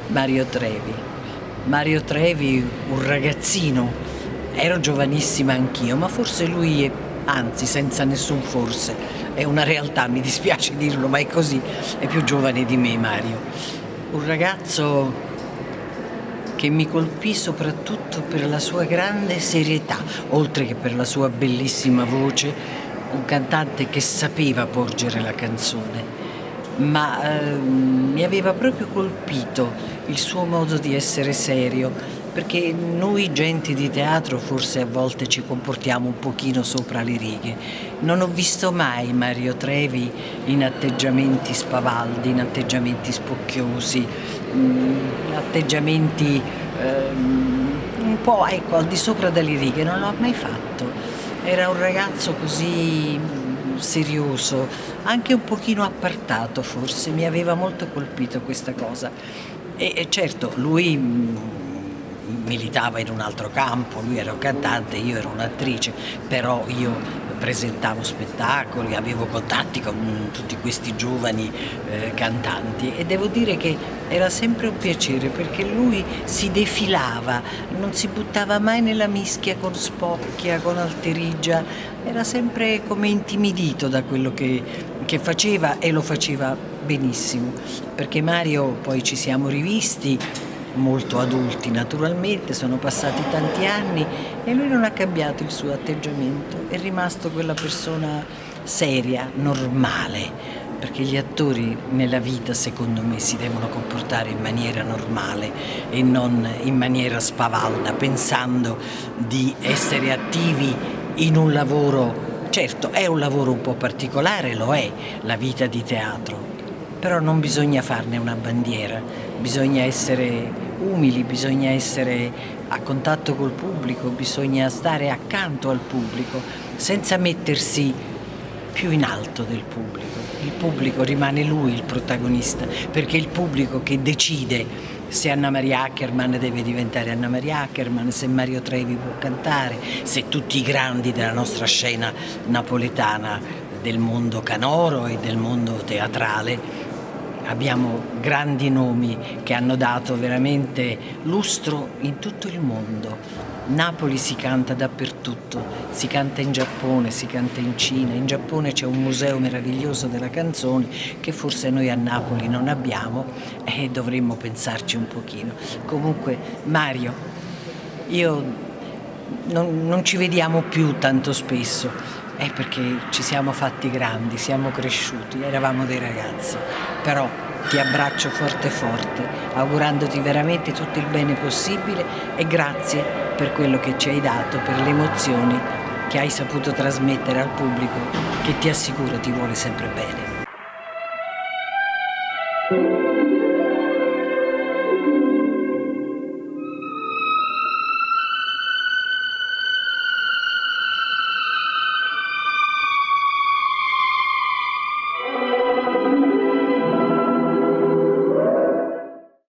Mario Trevi. Mario Trevi, un ragazzino. Ero giovanissima anch'io, ma forse lui è, anzi, senza nessun forse, è una realtà, mi dispiace dirlo, ma è così, è più giovane di me Mario. Un ragazzo che mi colpì soprattutto per la sua grande serietà, oltre che per la sua bellissima voce, un cantante che sapeva porgere la canzone. Ma mi aveva proprio colpito il suo modo di essere serio, perché noi gente di teatro forse a volte ci comportiamo un pochino sopra le righe. Non ho visto mai Mario Trevi in atteggiamenti spavaldi, in atteggiamenti spocchiosi, atteggiamenti un po', ecco, al di sopra delle righe, non l'ho mai fatto. Era un ragazzo così serioso, anche un pochino appartato forse, mi aveva molto colpito questa cosa. E certo, lui militava in un altro campo, lui era un cantante, io ero un'attrice, però io presentavo spettacoli, avevo contatti con tutti questi giovani cantanti e devo dire che era sempre un piacere perché lui si defilava, non si buttava mai nella mischia con spocchia, con alterigia, era sempre come intimidito da quello che faceva e lo faceva benissimo, perché Mario poi ci siamo rivisti molto adulti naturalmente, sono passati tanti anni e lui non ha cambiato il suo atteggiamento, è rimasto quella persona seria, normale, perché gli attori nella vita secondo me si devono comportare in maniera normale e non in maniera spavalda, pensando di essere attivi in un lavoro. Certo, è un lavoro un po' particolare, lo è, la vita di teatro, però non bisogna farne una bandiera, bisogna essere umili, bisogna essere a contatto col pubblico, bisogna stare accanto al pubblico, senza mettersi più in alto del pubblico. Il pubblico rimane lui il protagonista, perché è il pubblico che decide se Anna Maria Acherman deve diventare Anna Maria Acherman, se Mario Trevi può cantare, se tutti i grandi della nostra scena napoletana, del mondo canoro e del mondo teatrale. Abbiamo grandi nomi che hanno dato veramente lustro in tutto il mondo. Napoli si canta dappertutto, si canta in Giappone, si canta in Cina, in Giappone c'è un museo meraviglioso della canzone che forse noi a Napoli non abbiamo e dovremmo pensarci un pochino. Comunque Mario, io non ci vediamo più tanto spesso, è perché ci siamo fatti grandi, siamo cresciuti, eravamo dei ragazzi, però ti abbraccio forte forte, augurandoti veramente tutto il bene possibile e grazie per quello che ci hai dato, per le emozioni che hai saputo trasmettere al pubblico, che ti assicuro ti vuole sempre bene.